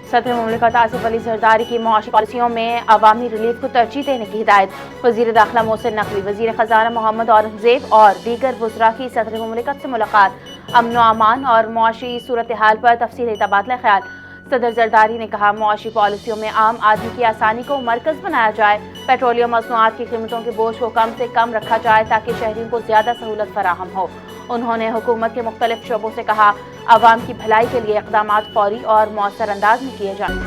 सदर मुमलिकत आसिफ अली जरदारी की मुआशी पॉलिसियों में अवामी रिलीफ को तरजीह देने की हिदायत। वज़ीर दाखिला मोहसिन नकवी, वज़ीर ख़जाना मोहम्मद औरंगज़ेब और दीगर वज़रा की सदर मुमलिकत से मुलाकात। अमन व अमान और मुआशी सूरत हाल पर तफसीली तबादला ख्याल। सदर जरदारी ने कहा, मुआशी पॉलिसियों में आम आदमी की आसानी को मरकज़ बनाया जाए। पेट्रोलियम मसनूआत की कीमतों के बोझ को कम से कम रखा जाए ताकि शहरियों को ज़्यादा सहूलत फराहम हो। उन्होंने हुकूमत के मुख्तलिफ शोबों से कहा, आवाम की भलाई के लिए इक़दामात फौरी और मौसर अंदाज में किए जाएं।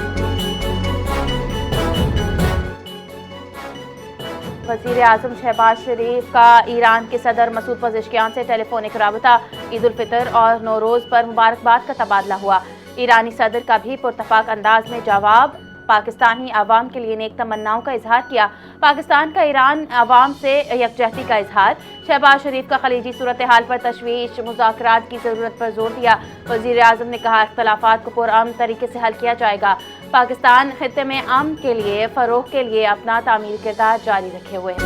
वज़ीर आज़म शहबाज शरीफ का ईरान के सदर मसूद पज़ेश्कियान से टेलीफोनिक राबता। ईद उल फितर और नौरोज़ पर मुबारकबाद का तबादला हुआ। ईरानी सदर का भी पुरतफाक अंदाज में जवाब। पाकिस्तानी अवाम के लिए नेक तमन्नाओं का इजहार किया। पाकिस्तान का ईरान अवाम से यकजहती का इजहार। शहबाज शरीफ का खलीजी सूरत हाल पर तशवीश, मुज़ाकरात की ज़रूरत पर जोर दिया। वज़ीर आज़म ने कहा, इख्तलाफात को पुरअमन तरीके से हल किया जाएगा। पाकिस्तान खित्ते में अमन के लिए फ़रोग़ के लिए अपना तामीरी किरदार जारी रखे हुए है।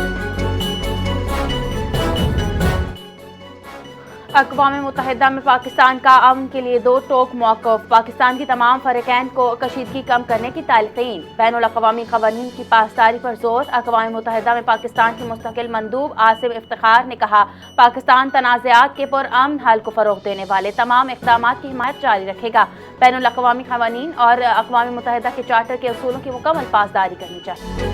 अक़वाम मुत्तहिदा में पाकिस्तान का अमन के लिए दो टोक मौक़िफ़। पाकिस्तान की तमाम फ़रीक़ैन को कशीदगी कम करने की तालक़ीन। बैनुल अक़वामी क़वानीन की पासदारी पर जोर। अक़वाम मुत्तहिदा में पाकिस्तान के मुस्तक़िल मंदूब आसिम इफ्तिख़ार ने कहा, पाकिस्तान तनाज़ात के पुरअमन हल को फ़रोग़ देने वाले तमाम इक़दामात की हिमायत जारी रखेगा। बैनुल अक़वामी क़वानीन और अक़वाम मुत्तहिदा के चार्टर के उसूलों की मुकम्मल पासदारी करनी चाहिए।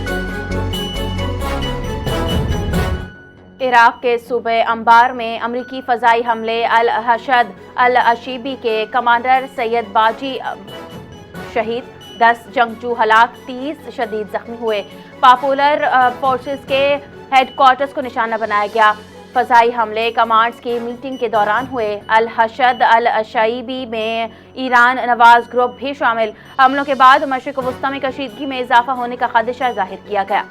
इराक़ के सूबे अंबार में अमरीकी फ़ज़ाई हमले। अल हशद अल अशीबी के कमांडर सैयद बाजी शहीद, 10 जंगजू हलाक, 30 शदीद ज़ख्मी हुए। पॉपुलर फोर्सेस के हेडक्वार्टर्स को निशाना बनाया गया। फ़ज़ाई हमले कमांड्स की मीटिंग के दौरान हुए। अल हशद अल अशीबी में ईरान नवाज ग्रुप भी शामिल। हमलों के बाद मशरिक़ वस्ता में कशीदगी में इजाफा होने का ख़दशा ज़ाहिर किया गया।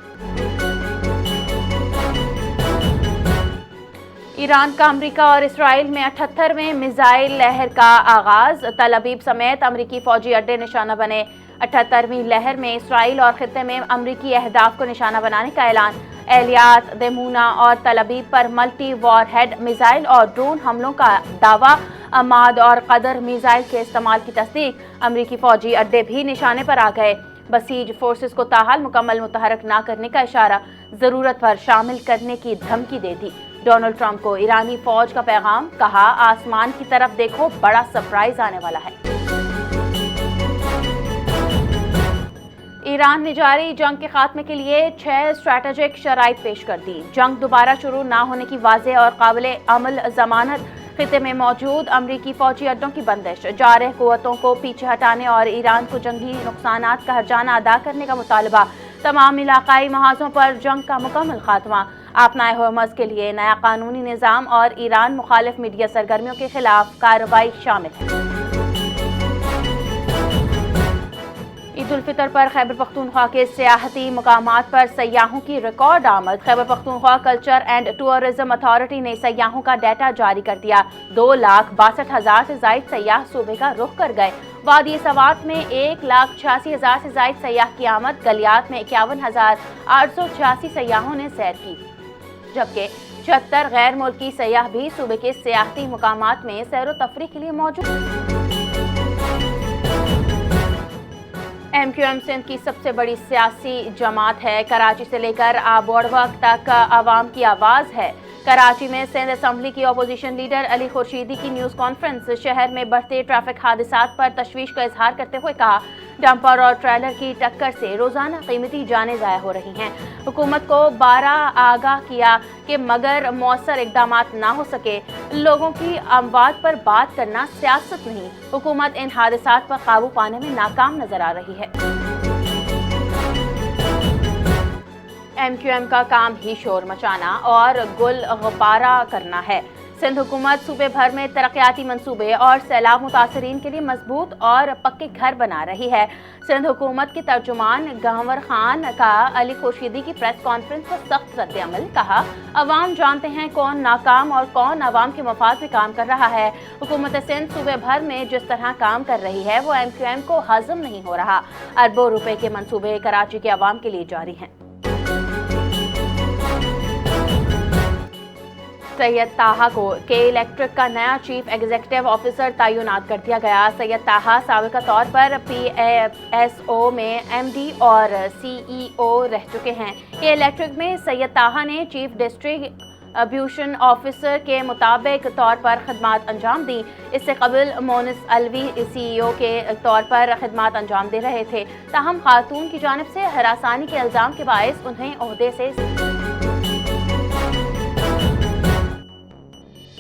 ईरान का अमेरिका और इसराइल में 78वें मिसाइल लहर का आगाज़। तल अबीब समेत अमरीकी फ़ौजी अड्डे निशाना बने। 78वीं लहर में इसराइल और खित्ते में अमरीकी अहदाफ को निशाना बनाने का ऐलान। एलियात, देमूना और तल अबीब पर मल्टी वॉरहेड मिसाइल और ड्रोन हमलों का दावा। अमाद और कदर मिसाइल के इस्तेमाल की तस्दीक। अमरीकी फ़ौजी अड्डे भी निशाने पर आ गए। बसीज फोर्सेस को ताहाल मुकम्मल मुतहरक न करने का इशारा। ज़रूरत पर शामिल करने की धमकी दे दी। डोनाल्ड ट्रंप को ईरानी फौज का पैगाम। कहा, आसमान की तरफ देखो, बड़ा सरप्राइज आने वाला है। ईरान ने जारी जंग के खात्मे के लिए 6 स्ट्रैटेजिक शराइत पेश कर दी। जंग दोबारा शुरू न होने की वाज़ेह और काबिल अमल ज़मानत। खित्ते में मौजूद अमरीकी फौजी अड्डों की बंदिश। जारह कुव्वतों को पीछे हटाने और ईरान को जंगी नुकसानात का हर्जाना अदा करने का मुतालबा। तमाम इलाकाई महाजों पर जंग का मुकम्मल खात्मा। अपनाए हुए मर्ज़ के लिए नया कानूनी निज़ाम और ईरान मुखालिफ मीडिया सरगर्मियों के खिलाफ कार्रवाई शामिल है। ईद उल फितर पर खैबर पख्तूनख्वा के सियाहती मकामात पर सयाहों की रिकॉर्ड आमद। Khyber Pakhtunkhwa culture and tourism authority ने सयाहों का डाटा जारी कर दिया। 2,62,000 से जायद सयाह सूबे का रुख कर गए। वादी सवात में 1,86,000 से जायद सयाह की आमद। गलियात में 51,886 सयाहों ने सैर की, जबकि 76 गैर मुल्की सयाह भी सूबे के सियाहती मकामात में सैर व तफरीह के लिए मौजूद। MQM सिंध की सबसे बड़ी सियासी जमात है। कराची से लेकर आबोड़वक तक आवाम की आवाज़ है। कराची में सिंध असम्बली की अपोजिशन लीडर अली खुर्शीदी की न्यूज़ कॉन्फ्रेंस। शहर में बढ़ते ट्रैफिक हादसात पर तशवीश का इजहार करते हुए कहा, डंपर और ट्रेलर की टक्कर से रोज़ाना कीमती जानें ज़ाया हो रही हैं। हुकूमत को 12 आगाह किया कि मगर मौसर इक़दामात ना हो सके। लोगों की अमवात पर बात करना सियासत नहीं। हुकूमत इन हादसात पर काबू पाने में नाकाम नजर आ रही है। MQM का काम ही शोर मचाना और गुल गुब्बारा करना है। सिंध हुकूमत सूबे भर में तरक्याती मंसूबे और सैलाब मुतासरीन के लिए मजबूत और पक्के घर बना रही है। सिंध हुकूमत के तर्जुमान गंवर खान का अली खुर्शीदी की प्रेस कॉन्फ्रेंस पर सख्त रद्द-ए-अमल। कहा, अवाम जानते हैं कौन नाकाम और कौन अवाम के मफाद में काम कर रहा है। हुकूमत सिंध सूबे भर में जिस तरह काम कर रही है वो MQM को हजम नहीं हो रहा। अरबों रुपए के मंसूबे कराची के अवाम के लिए जारी हैं। सैयद ताहा को के इलेक्ट्रिक का नया चीफ एग्जीक्यूटिव ऑफिसर तैनात कर दिया गया। सैयद ताहा साबिका तौर पर PSO में MD और CEO रह चुके हैं। के इलेक्ट्रिक में सैयद ताहा ने चीफ डिस्ट्रीब्यूशन ऑफिसर के मुताबिक तौर पर खिदमत अंजाम दी। इससे कबल मोनिस अलवी CEO के तौर पर खिदमत अंजाम दे रहे थे। ताहम खातून की जानिब से हरासानी के इल्ज़ाम के बायस उन्हें ओहदे से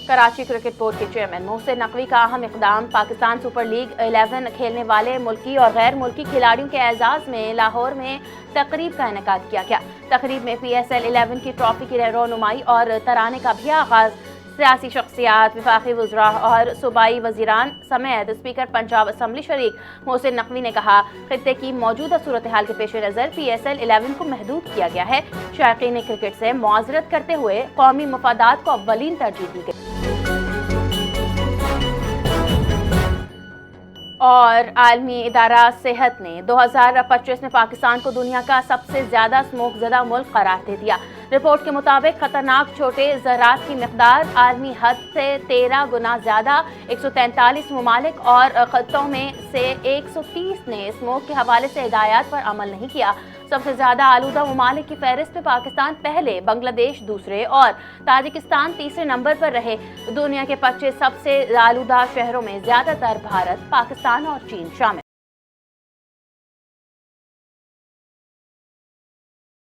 कराची क्रिकेट बोर्ड के चेयरमैन मोहसिन नकवी का अहम इक़दाम। पाकिस्तान सुपर लीग 11 खेलने वाले मुल्की और गैर मुल्की खिलाड़ियों के एजाज़ में लाहौर में तकरीब का इनेकाद किया गया। तकरीब में PSL 11 की ट्रॉफी की रौनुमाई और तराने का भी आगाज़। सियासी शख्सियात, वफाकी वज़रा और सूबाई वज़ीरान समेत स्पीकर पंजाब असम्बली शरीक। मोहसिन नकवी ने कहा, खित्ते की मौजूदा सूरत हाल के पेश नज़र PSL 11 को महदूद किया गया है। शायकीन क्रिकेट से मुआज़रत करते हुए कौमी मफादात को अव्वलीन तरजीह दी गई। और आलमी इदारा सेहत ने 2025 में पाकिस्तान को दुनिया का सबसे ज़्यादा स्मोक ज़दा मुल्क करार दे दिया। रिपोर्ट के मुताबिक खतरनाक छोटे ज़रात की मिक़दार आलमी हद से 13 गुना ज़्यादा। 143 ममालिक और ख़त्तों में से 130 ने स्मोक के हवाले से हिदायत पर अमल नहीं किया। सबसे ज़्यादा आलूदा ममालिक की फहरिस्त में पाकिस्तान पहले, बांग्लादेश दूसरे और ताजिकिस्तान तीसरे नंबर पर रहे। दुनिया के 25 सबसे आलूदा शहरों में ज़्यादातर भारत, पाकिस्तान और चीन शामिल।